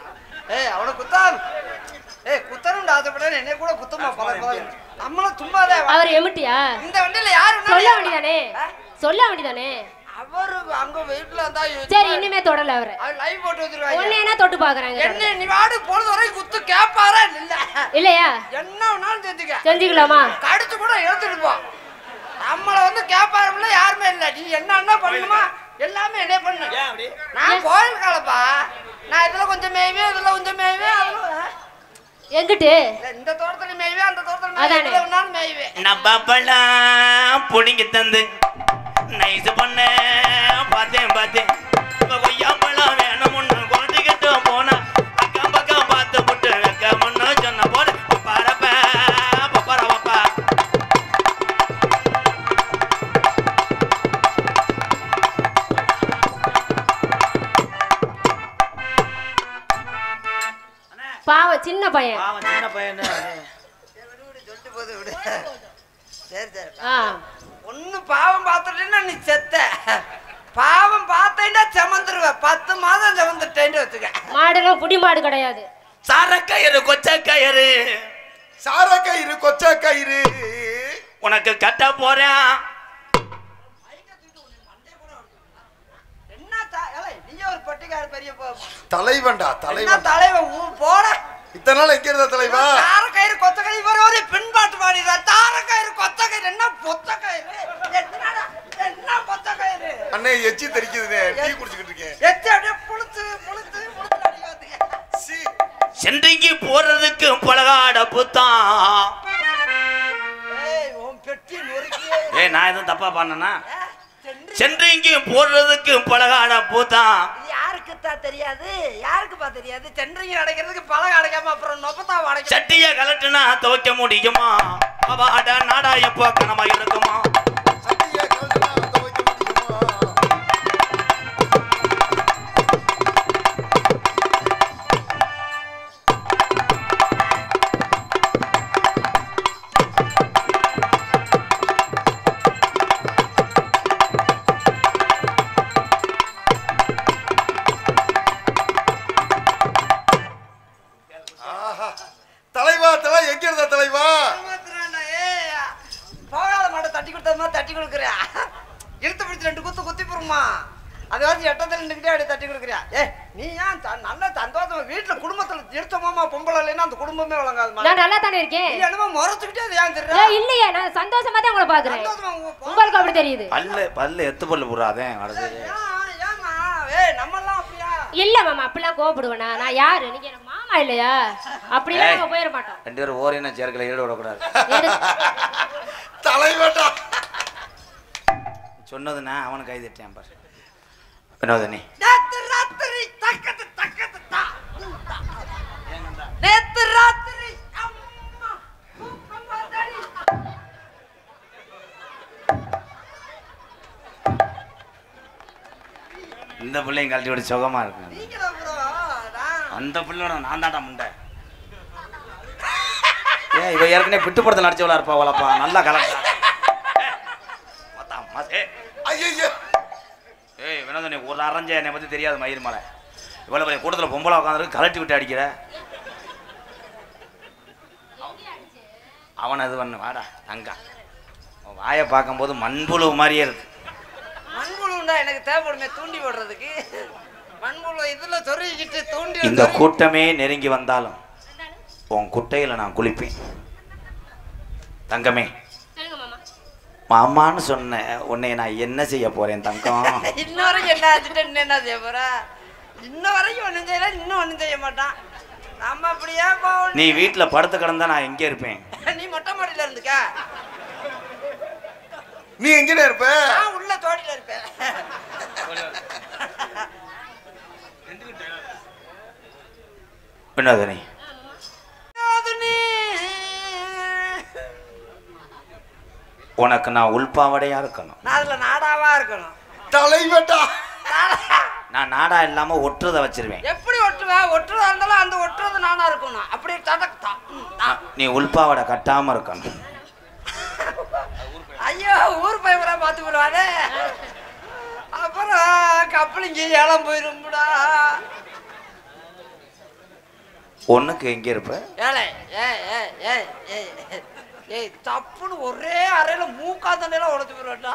அவனை குத்தான். குத்தணும் ஆசைப்பட்டேன். என்னை கூட குத்தமா பல நம்மளும் சும்மாதே. அவர் எமிட்டியா? இந்த வண்டியில யாரு சொல்ல வேண்டியதானே சொல்ல வேண்டியதானே. அவரு அங்க வீட்டுல இருந்தா சரி இனிமே தொடல. அவரு லைவ் போட்டு வச்சிருக்காங்க. ஒண்ணு என்ன தொட்டு பாக்குறாங்க. என்ன நீ வாடு பொழுது வரைக்கும் குத்து கேப்பாரா இல்ல இல்லையா? என்ன வேணாலும் செஞ்சுக்க. செஞ்சுக்கலாமா? கடிச்சு கூட எடுத்துட்டு போ. நம்மள வந்து கேப்பாருல யாருமே இல்ல. நீ என்ன பண்ணுமா எல்லாமே என்ன பண்ணு. நான் கோயில் காலப்பா. நான் இதுல கொஞ்சம் மேய்வேன் இதுல கொஞ்சம் மேய்வேன். அதுல எங்கிட்டு இந்த தோட்டத்துல மேய்வேன் அந்த தோட்டத்துல மேய்வேன். நப்பலாம் புடிங்கி தந்து நைஸ் பண்ண பார்த்தேன் கொய்யாப்பழம் வேணும்னு கொண்டுகிட்டு போனா அக்கம் பக்கம் பார்த்து விட்டு வெக்க முன்னு சொன்ன போது பப்பரப்பா பப்பரப்பா. பாவம் சின்ன பையன். சின்ன பையன் சொல்லிட்டு போது விடு. சரி சரி ஒண்ணு பாவம் பார்த்துட்டேன்னா நீ செத்த. பாவம் பார்த்தேன்னா செமந்துருவ. 10 மாதம் செமந்துட்டேன்னு வச்சுக்க. மாடுலாம் புடி மாடு கிடையாது. சாரக்கயிறு கொச்சக்கயிறு சாரக்கயிறு கொச்சக்கயிறு உனக்கு கட்ட போறேன். நீ ஒரு பட்டிக்கார பெரிய தலைவன்டா தலைவன். தலைவன் போட இத்தனை நாள் எங்க இருந்தா தலைவா? தாரக்கயிறு கொச்சக்கயிறு ஒரு பின்பாட்டு பாடிடுறா. தாரக்கயிறு கொச்சக்கயிறு என்ன பொத்தக்கயிறு என்ன பொத்தக்கயிறு. அண்ணே எச்சி தெரிக்குதுனே. டீ குடிச்சிட்டு இருக்கேன். எச்சி அப்படியே புளுத்து புளுத்து புளுத்து அடிக்குது. சென்றிங்கி போறதுக்கு பலகாட புத்தான். உன் பெட்டி நொறுக்கியே. நான் எதுவும் தப்பா பண்ணனா? சென்றிங்கி போடுறதுக்கு பலகாட பூத்தான். யாருக்கு தெரியாது? யாருக்குப்பா தெரியாது? சென்ட்ரிங்க அடைக்கிறதுக்கு பழம் அடைக்காம அப்புறம் நொப்பத்தாவை அடைக்க சட்டிய கலட்டுனா துவைக்க முடியுமா? அவாட நாடா எப்போ கனமா இருக்குமா? சட்டியை கழட்டினா துவைக்க முடியுமா? ஆஹா. தலைவா தலை எங்க இருந்தா தலைவா? போகாத மாட்ட தட்டி கொடுத்தது மாதிரி தட்டி கொடுக்குறியா? இழுத்து பிடிச்சி 2 குத்து குத்தி போருமா? அதை வச்சு எட்டத்தில் நின்றுக்கிட்டே அப்படியே தட்டி கொடுக்குறியா? நீ ஏன் நல்ல சந்தோஷம் வீட்டில் குடும்பத்தில் இருத்தமாமா பொம்பளை இல்லைன்னா அந்த குடும்பமே வழங்காதுமா. நான் நல்லா தானே இருக்கேன். நீ என்னமோ முறைச்சுக்கிட்டே அது ஏன் தெரியும்? இல்லையே, நான் சந்தோஷமா தான் உங்களை பாக்குறேன். உங்களுக்கு அப்படி தெரியுது? பல்லு எத்து பல்லு புறாதே அடுத்தது. ஏமா நம்மெல்லாம் அப்படியா? இல்ல மாமா, அப்படிலாம் கோவப்படுவேனா? நான் யாரு? நீங்க எனக்கு மாமா இல்லையா? அப்படிலாம் நம்ம போயிட மாட்டோம். 2 பேரும் ஓரின சேர்க்கல ஈடு விடக்கூடாது. தலைவட்டா சொன்னதுன்னா அவனுக்கு கை தட்டியான் பாரு. வினோதனி நேத்து ராத்திரி தக்கத்து தக்கத்து தா. நேத்து ராத்திரி அம்மா அம்மா தடி. இந்த பிள்ளையும் கழட்டி விட சுகமா இருக்கு. நீங்களா ப்ரோ? அந்த பிள்ளையோட நான் தாண்டா முண்டை. ஏன் இவ ஏற்கனவே பிட்டு படத்தில் நடிச்சவளா இருப்பா வளப்பா நல்லா கலக்கா. ஐயோ ஏய் வினோதனி ஒரு அரைஞ்ச என்னை பற்றி தெரியாது மயிர் மலை. இவ்வளோ பெரிய கூட்டத்தில் பொம்பளை உட்காந்துருக்கு கலட்டி விட்டு அடிக்கிற. அவன் அது பண்ணு வாடா தங்கா. வாயை பார்க்கும்போது மண்புழு மாதிரியே இருக்கு. மண்புழுண்டா எனக்கு தேவைப்படுமே தூண்டி போடுறதுக்கு. மண்புழு இதுல சொருகிட்டு தூண்டி இந்த கூட்டமே நெருங்கி வந்தாலும் உன் குட்டையில் நான் குளிப்பேன். தங்கமே சொல்லுங்க மாமா. மாமான்னு சொன்னேன். உன்னை நான் என்ன செய்ய போறேன் தங்கம்? இன்னொரு என்ன ஆச்சுட்டு என்ன செய்ய போற? இன்ன வரைக்கும் ஒன்றும் செய்யல, இன்னும் ஒன்றும் செய்ய மாட்டான். நம்ம அப்படியே போகணும். நீ வீட்டில் படுத்து கிடந்தா நான் எங்கே இருப்பேன்? நீ மொட்டை மாடியில இருந்துக்க, நீ எங்கடா இருப்ப? நான் உள்ள தோட்டில இருப்பேன். வினோதனி உனக்கு நான் உள்பாவடையா இருக்கணும். நான் அதுல நாடாவா இருக்கணும். தலைவட்டா நான் நாடா இல்லாம ஒட்டுறதை வச்சிருவேன். எப்படி ஒட்டுவேன்? ஒட்டுறதா இருந்தாலும் அந்த ஒட்டுறது நானா இருக்கணும். அப்படியே தடக்தான். நீ உள்பாவடை கட்டாம இருக்கணும். ஐயோ ஊர் பையவரா பார்த்து போடுவாரு. அப்புறம் கப்பலிங்க ஏலம் போயிரும்டா. ஒண்ணுக்கு எங்க இருப்ப? ஏலே ஏய் ஏய் ஏய் ஏய் ஏய் தப்புன்னு ஒரே அறையில மூக்கா தண்டையில உடைச்சு போயிடுவாட்டா.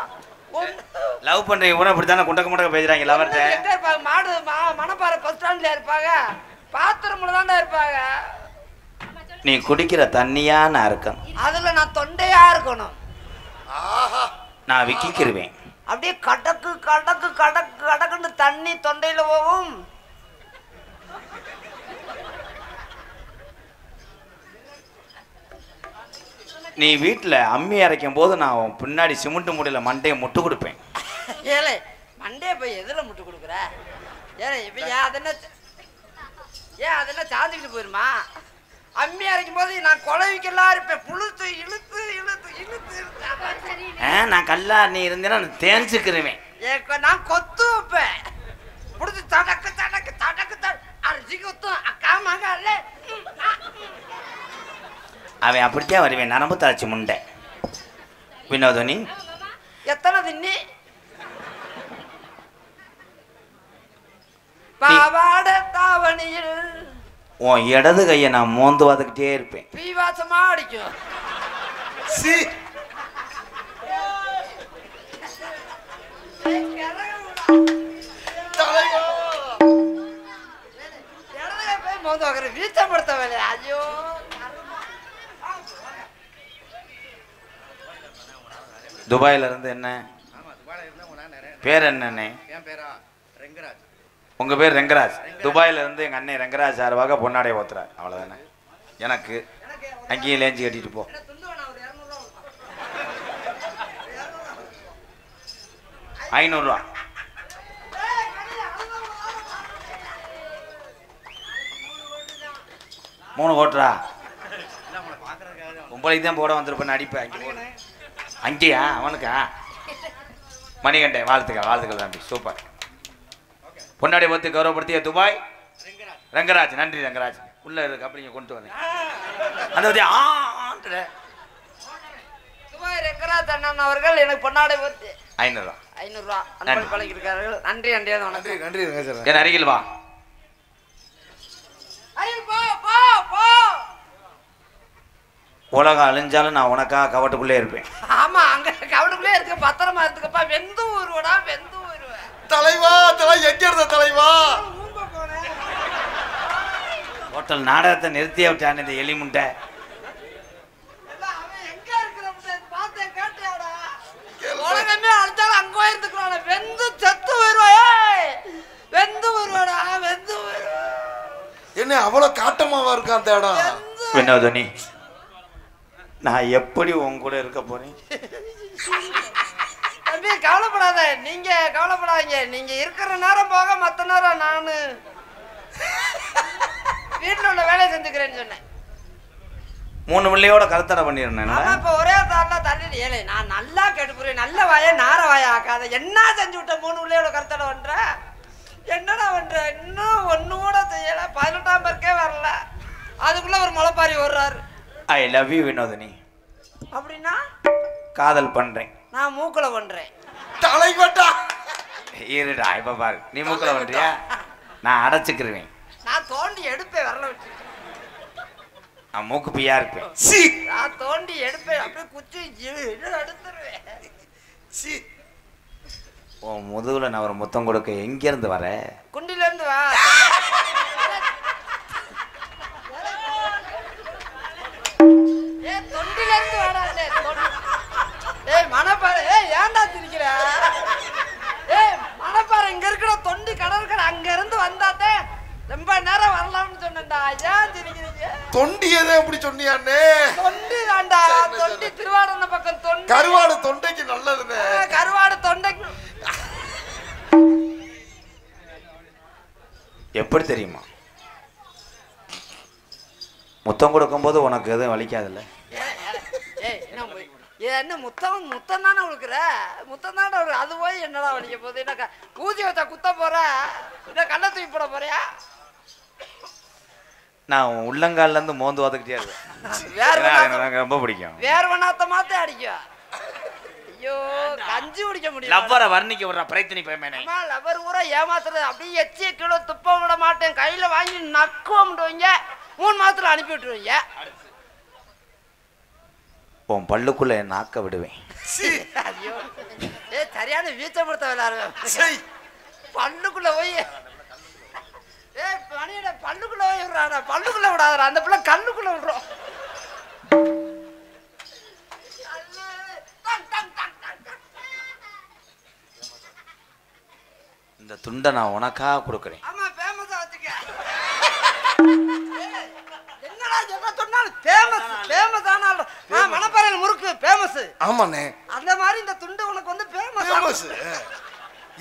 லவ் பண்ற இவனை இப்படித்தானே குண்டக்க முண்டக்க பேசுறாங்க லவர்ட்ட. எங்க இருப்பாங்க? மணப்பாறை பஸ் ஸ்டாண்ட்ல இருப்பாங்க. பாத்திரம்ல தாண்டா இருப்பாங்க. நீ குடிக்கிற தண்ணியா நான் இருக்கணும். அதுல நான் தொண்டையா இருக்கணும். ஆஹா நான் விக்கிக்கிருவேன். அப்படியே கடக்கு கடக்கு கடக்கு கடக்குன்னு தண்ணி தொண்டையில போகும். நீ வீட்டுல அம்மி அரைக்கும் போது நான் உன் பின்னாடி சிமெண்ட் மூடையில மண்டையை முட்டு கொடுப்பேன். ஏலே மண்டையை போய் எதுல முட்டு கொடுக்குற? ஏலே இப்ப ஏன் அதெல்லாம் சாஞ்சுக்கிட்டு போயிருமா? அம்மி அரைக்கும் போது நான் குழவிக்கெல்லாம் இருப்பேன். புழுத்து இழுத்து இழுத்து இழுத்து நான் கல்லா நீ இருந்தேன்னா நான் தேஞ்சுக்கிருவேன். நான் கொத்து வைப்பேன். புடிச்சு தடக்கு தடக்கு தடக்கு அரிசி கொத்தும் அக்கா மகால. அவன் அப்படித்தான் வருவேன் நரம்பு தாழ்ச்சி முண்டை. வினோதனி எத்தனை தின்னி பாவாட தாவணியில் உன் இடது கையை நான் மோந்து வாதுக்கிட்டே இருப்பேன். பீவாசமா அடிக்கும். சி தலைவா போய் மோந்து வைக்கிற வீச்சப்படுத்த வேலையா? ஐயோ துபாயில இருந்து என்ன பேர் என்னண்ணே? உங்க பேர் ரெங்கராஜ். துபாயில இருந்து எங்க அண்ணன் ரெங்கராஜ் சார்பாக பொன்னாடைய ஓத்துறார். அவ்வளவுதானே. எனக்கு அங்கேயும் லேஞ்சு கட்டிட்டு போ. 500 ரூபா. 3 கோட்டரா உங்களுக்கு தான் போட வந்திருப்பேன் அடிப்பேன் அங்கேயா அவனுக்கா மணிகண்டே வாழ்த்துக்கள் தம்பி சூப்பர் பொன்னாடி பார்த்து கௌரவப்படுத்திய துபாய் ரங்கராஜ் நன்றி ரங்கராஜ் உள்ள இருக்கு அப்படிங்க கொண்டு வந்தேன் அந்த துபாய் ரங்கராஜ் அண்ணன் அவர்கள் எனக்கு பொன்னாடை பார்த்து 500 500 அன்பு பழகிருக்கார்கள் நன்றி வணக்கம் நன்றி ரங்கராஜ். என் அருகில் வா உலகம் அழிஞ்சாலும் நான் உனக்காக கவட்டுக்குள்ளே இருப்பேன். ஆமா அங்க கவட்டுக்குள்ளே இருக்க பத்திரமா இருந்துக்கப்பா வெந்து ஊருவடா வெந்து ஊருவேன் தலைவா எங்க இருந்த தலைவா ஹோட்டல் நாடகத்தை நிறுத்தியே விட்டான் இந்த எலி முண்டை. உலகமே அழிச்சாலும் அங்க போயிருந்துக்கலாம் வெந்து செத்து வருவாயே வெந்து வருவாடா வெந்து வருவா என்ன அவ்வளவு காட்டமாவா இருக்கா அந்த இடம்? வினோதனி நான் எப்படி உன் கூட இருக்க போறேன்? தம்பி கவலைப்படாத நீங்க கவலைப்படாதீங்க நீங்க இருக்கிற நேரம் போக மத்த நேரம் நானு வீட்டுல உள்ள வேலையை செஞ்சுக்கிறேன்னு சொன்னேன். 3 பிள்ளையோட கருத்தடை பண்ணிருந்தேன். ஆமா இப்ப ஒரே தாள்ல தள்ளி ஏழை நான் நல்லா கேட்டுப்புறேன் நல்ல வாய நார வாய ஆக்காத என்ன செஞ்சு விட்ட 3 பிள்ளையோட கருத்தடை பண்ற என்னடா பண்ற இன்னும் ஒண்ணு கூட செய்யல 18ஆம் பேருக்கே வரல அதுக்குள்ள ஒரு முளைப்பாரி வர்றாரு. I love you Vinodhini. அப்படின்னா காதல் பண்றேன். நான் மூக்குல பண்றேன். தலைவட்டா இருடா இப்ப பாரு நீ மூக்குல பண்றியா நான் அடைச்சுக்கிருவேன். நான் தோண்டி எடுப்பேன் வரல வச்சு நான் மூக்கு பியா இருப்பேன். நான் தோண்டி எடுப்பேன் அப்படியே குச்சி எடுத்துருவேன். உன் முதுகுல நான் ஒரு முத்தம் கொடுக்க எங்க இருந்து வர? குண்டில இருந்து வா. தொண்டில இருந்து வாடா. மணப்பாறை ஏன்டா திரிக்கிற? மணப்பாறை இங்க இருக்கிற தொண்டி கடற்கரை அங்க இருந்து வந்தாத்தே ரொம்ப நேரம் வரலாம்னு சொன்னேன்டா. ஏன் திரிக்கிறீங்க? தொண்டி எதை எப்படி சொன்னியானே? தொண்டி தான்டா தொண்டி திருவாடன பக்கம் தொண்டி. கருவாடு தொண்டைக்கு நல்லதுன்னு. கருவாடு தொண்டைக்கு எப்படி தெரியுமா? முத்தம் கொடுக்கும்போது உனக்கு எதுவும் வலிக்காதுல்ல? என்ன முத்தம் முத்தம் தானே உழுக்குற முத்தம் தானே அது போய் என்னடா வலிக்க போகுது? என்ன ஊதி வச்சா குத்த போற என்ன கள்ள தூக்கி போட போறியா? நான் உள்ளங்கால்ல இருந்து மோந்து வாத்துக்கிட்டே இருக்கேன். எனக்கு ரொம்ப பிடிக்கும். வேர்வனாத்த மாத்த அடிக்கும். ஐயோ கஞ்சி குடிக்க முடியும். லவ்வரை வர்ணிக்க விடுற பிரயத்தனி பயமேனே. லவ்வர் ஊரா ஏமாத்துறது அப்படியே எச்சிய கிலோ துப்ப விட மாட்டேன் கையில வாங்கி நக்குவம்டுவீங்க 3 மாசத்துல அனுப்பி விட்டுருவீங்க. உன் பல்லுக்குள்ள என் நாக்க விடுவேன். ஐயோ சரியான வீச்சப்படுத்த விளையாடுவேன் பல்லுக்குள்ள போய் பணியிட பல்லுக்குள்ள போய் விடுறாடா பல்லுக்குள்ள விடாதடா அந்த பிள்ளை கல்லுக்குள்ள விடுறோம். இந்த துண்டை நான் உனக்காக கொடுக்குறேன். ஆமா ஃபேமஸா வச்சுக்க. என்னடா என்ன சொன்னாலும் ஃபேமஸ் ஃபேமஸ் ஆனால மணப்பாறையில முறுக்கு ஃபேமஸ். ஆமாண்ணே அந்த மாதிரி இந்த துண்டு உனக்கு வந்து ஃபேமஸ். ஃபேமஸ்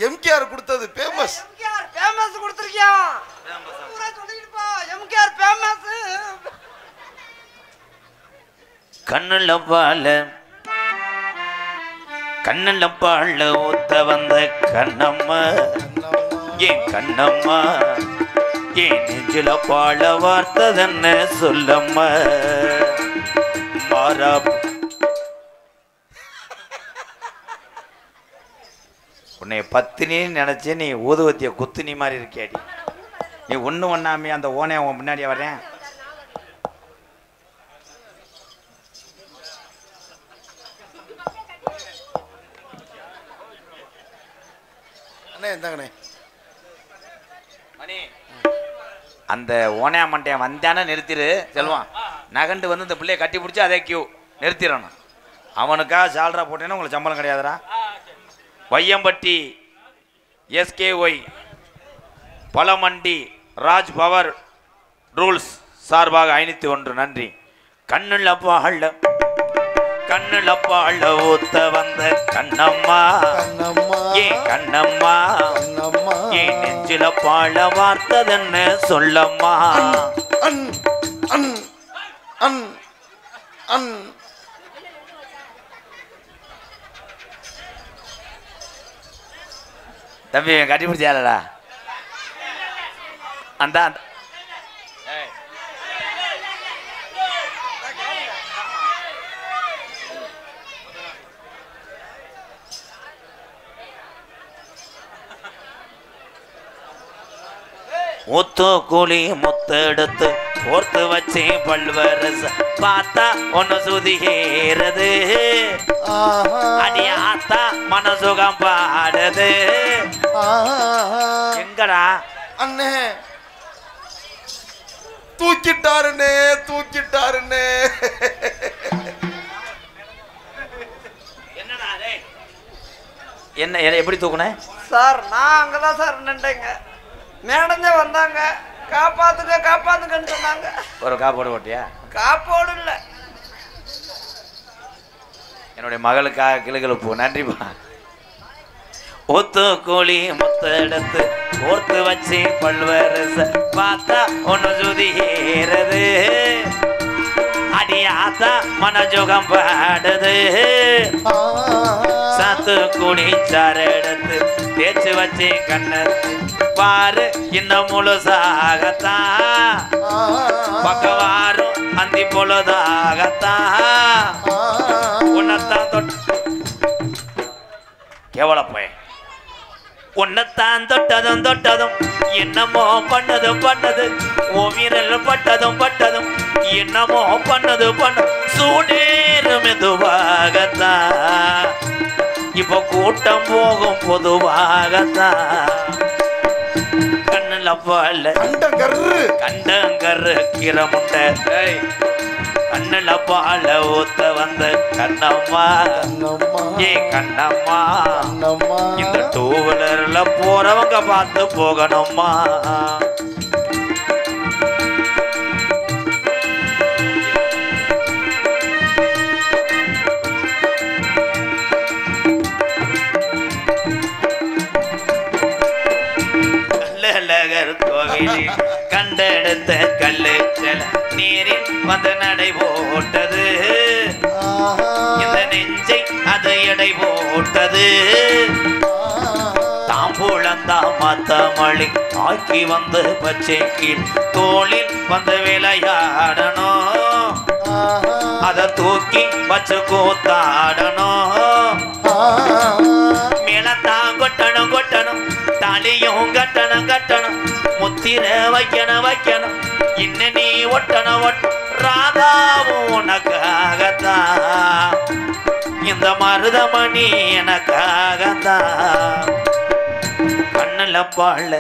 எம்கேஆர் கொடுத்தது ஃபேமஸ். எம்கேஆர் ஃபேமஸ் கொடுத்திருக்கியா? பூரா சொல்லிட்டு போ எம்கேஆர் ஃபேமஸ். கண்ணுல பால ஊத்த வந்த கண்ணம்மா ஏன் கண்ணம்மா ஏன் நெஞ்சில பால வார்த்ததென்ன சொல்லம்மா மாறா உன்னை பத்தினின்னு நினைச்சு நீ ஊதுவத்திய குத்துனி மாதிரி இருக்கியாடி. நீ ஒண்ணு ஒண்ணாமே அந்த ஓனைய உன் முன்னாடியே வரேன். அந்த ஓனையா மண்டைய வந்தானே நிறுத்திடு செல்வான். நகண்டு வந்து இந்த பிள்ளைய கட்டி பிடிச்சி அதே கியூ நிறுத்திடணும். அவனுக்காக சால்ரா போட்டேன்னா உங்களுக்கு சம்பளம் கிடையாதுடா. வையம்பட்டி SKY பழமண்டி ராஜ் பவர் ரூல்ஸ் சார்பாக 501 நன்றி. கண்ணுல பாழ ஊத்த வந்த கண்ணம்மா ஏன் கண்ணம்மா ஏன் நெஞ்சில பாழ வார்த்ததென்ன சொல்லம்மா. அன் அன் தம்பி கட்டி பிடிச்சாலடா அந்த முத்து கூலி முத்து எடுத்து கோர்த்து வச்சு பல்வரச பார்த்தா ஒன்னு சுதிகிறது அடியாத்தா மனசுகம் பாடுது எங்கடா அண்ணே தூக்கிட்டாருண்ணே தூக்கிட்டாருண்ணே என்ன எப்படி தூக்குன சார் நான் அங்கதான் சார் நின்றேங்க மேடஞ்ச வந்தாங்க காப்பாத்துங்க காப்பாத்துங்கன்னு சொன்னாங்க ஒரு காப்போடு ஓட்டியா காப்போடு இல்லை என்னுடைய மகளுக்காக கிளுகிழப்பு நன்றிப்பா ஒத்து கோழி முத்த எடுத்து கோர்த்து வச்சு பல்வரச பார்த்தா ஒன்னு சுதிகிறது அடியாத்தா மனஜோகம் பாடுது சாத்து கூடி சாறு எடுத்து தேய்ச்சி வச்சு கண்ணத்து பாரு இன்னும் முழுசாகத்தான் பக்கவாரும் அந்தி பொழுதாகத்தான் உன்னத்தான் தொட்டு கேவலப்போய் உன்னத்தான் தொட்டதும் தொட்டதும் என்னமோ பண்ணதும் பண்ணது ஓவியர்கள் பட்டதும் பட்டதும் என்னமோ பண்ணது பண்ணது சூடேறு மெதுவாகத்தான் இப்போ கூட்டம் போகும் பொதுவாகத்தான் கண்ணுல பால கண்டங்கரு கிரமுண்ட கண்ணுல பால ஊத்த வந்த கண்ணம்மா ஏ கண்ணம்மா இந்த டூ வீலர்ல போறவங்க பார்த்து போகணும்மா கோவிலில் கண்டெடுத்த கல்லு செல நீரில் வந்து நடை போட்டது இந்த நெஞ்சை அது எடை போட்டது தாம்பூலந்தாம் மத்தமழி ஆக்கி வந்து பச்சை கீழ் தோளில் வந்து விளையாடணும் அதை தூக்கி வச்சு கூத்தாடணும் மேலத்தான் கொட்டணும் கொட்டணும் தாலியும் கட்டணும் கட்டணும் முத்திர வைக்கணும் வைக்கணும் இன்னும் நீ ஒட்டணும் ராதாவும் உனக்காகத்தான் இந்த மருதமணி எனக்காகத்தான் கண்ணுல பாழ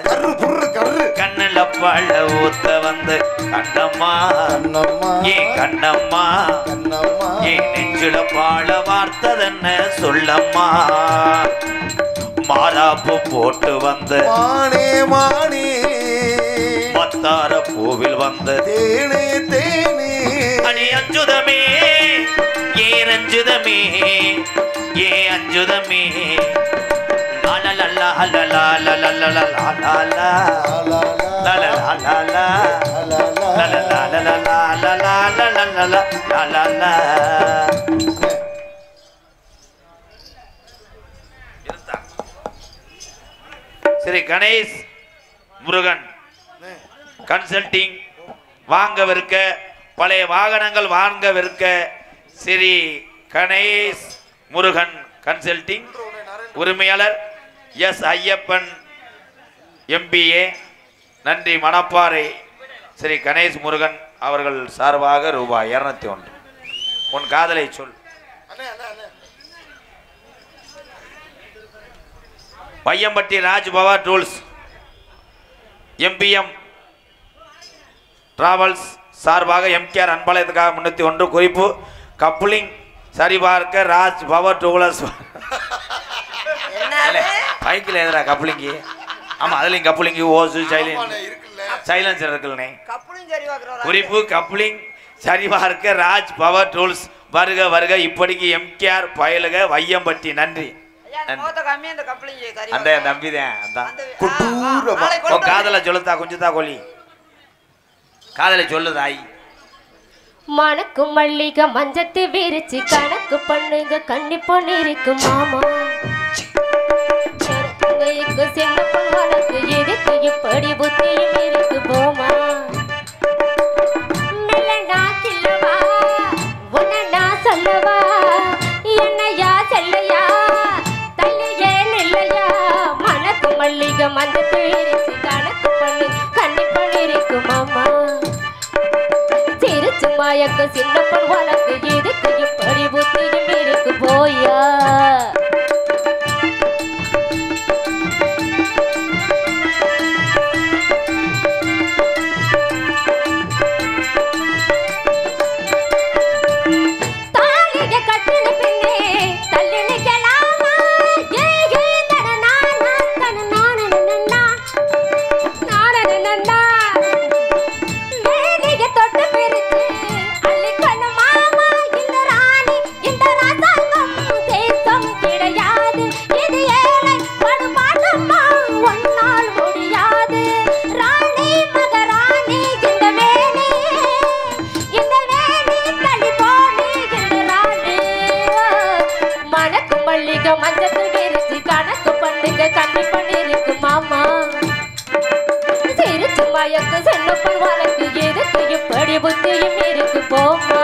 கண்ணுல பாழ ஊத்த வந்து கண்ணம்மா ஏ கண்ணம்மா ஏ நெஞ்சுல பாழ வார்த்ததென்ன சொல்லம்மா மாறாப்பு போட்டு வந்த மானே மானே மத்தார பூவில் வந்த தேனே தேனே அடி அஞ்சுதமே ஏ ரஞ்சுதமே ஏ அஞ்சுதமே ஸ்ரீ கணேஷ் முருகன் கன்சல்டிங் வாங்கவிருக்க பழைய வாகனங்கள் வாங்கவிருக்க ஸ்ரீ கணேஷ் முருகன் கன்சல்டிங் உரிமையாளர் எஸ் ஐயப்பன் MBA நன்றி மணப்பாறை ஸ்ரீ கணேஷ் முருகன் அவர்கள் சார்பாக ரூபாய் 201 உன் காதலை சொல் Paiyampatti Raj power tools MBM travels சார்பாக MKR அன்பாலயத்துக்காக 301 குறிப்பு கப்ளிங் சரிபார்க்க ராஜ் பவர் டூல்ஸ் பைக்கில் எதுரா கப்ளிங்கு ஆமா அதுலயும் கப்ளிங்கு ஓசு சைலன்சர் இருக்குல்னே குறிப்பு கப்ளிங் சரிபார்க்க ராஜ் பவர் டூல்ஸ் வருக வருக இப்படிக்கு MKR பயலுக வையம்பட்டி நன்றி அந்த நம்பிதான் காதல சொல்லுதா கொஞ்சம் தான் கொல்லி காதலை சொல்லுதாய் மணக்கும் மல்லிகை மஞ்சத்து விரிச்சு கணக்கு பண்ணுங்க கண்டிப்பா இருக்கு மாமா சின்ன பொண்ணு வழக்கு எதுக்கு இப்படி புத்தியும் இருக்கு போமா மெல்லனா கில்லவா உன்ன சொல்லவா என்னையா செல்லையா தள்ளியே நில்லையா மணக்கும் மல்லிகை மஞ்சத்து விரிச்சு கணக்கு பண்ணு கண்டிப்பா இருக்கு மாமா மயக்க சின்ன பொன் வழக்கு எதுக்கு இப்படி புத்தியும் இருக்கு போயா மஞ்சத்தில் விரிச்சு கணக்கு பண்ணுங்க கண்டிப்பா இருக்கு மாமா சிரிச்சு மயக்கு செல்லப்பன் வழக்கு எதுக்கு இப்படி புத்தியும் இருக்கு போமா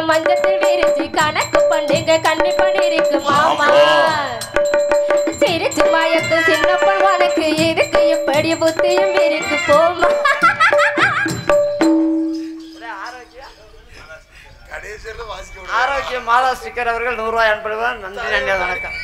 மஞ்சத்தில் விரிச்சு கணக்கு பண்ணுங்க கண்டிப்பா இருக்கு மாமா சிரிச்சு மயக்கு சின்ன பொன் வழக்கு எதுக்கு இப்படி புத்தியும் இருக்கு போமா ஆரோக்கியம் மாலா ஸ்டிக்கர் அவர்கள் 100 ரூபாய் அனுப்பிடுவார் நன்றி வணக்கம்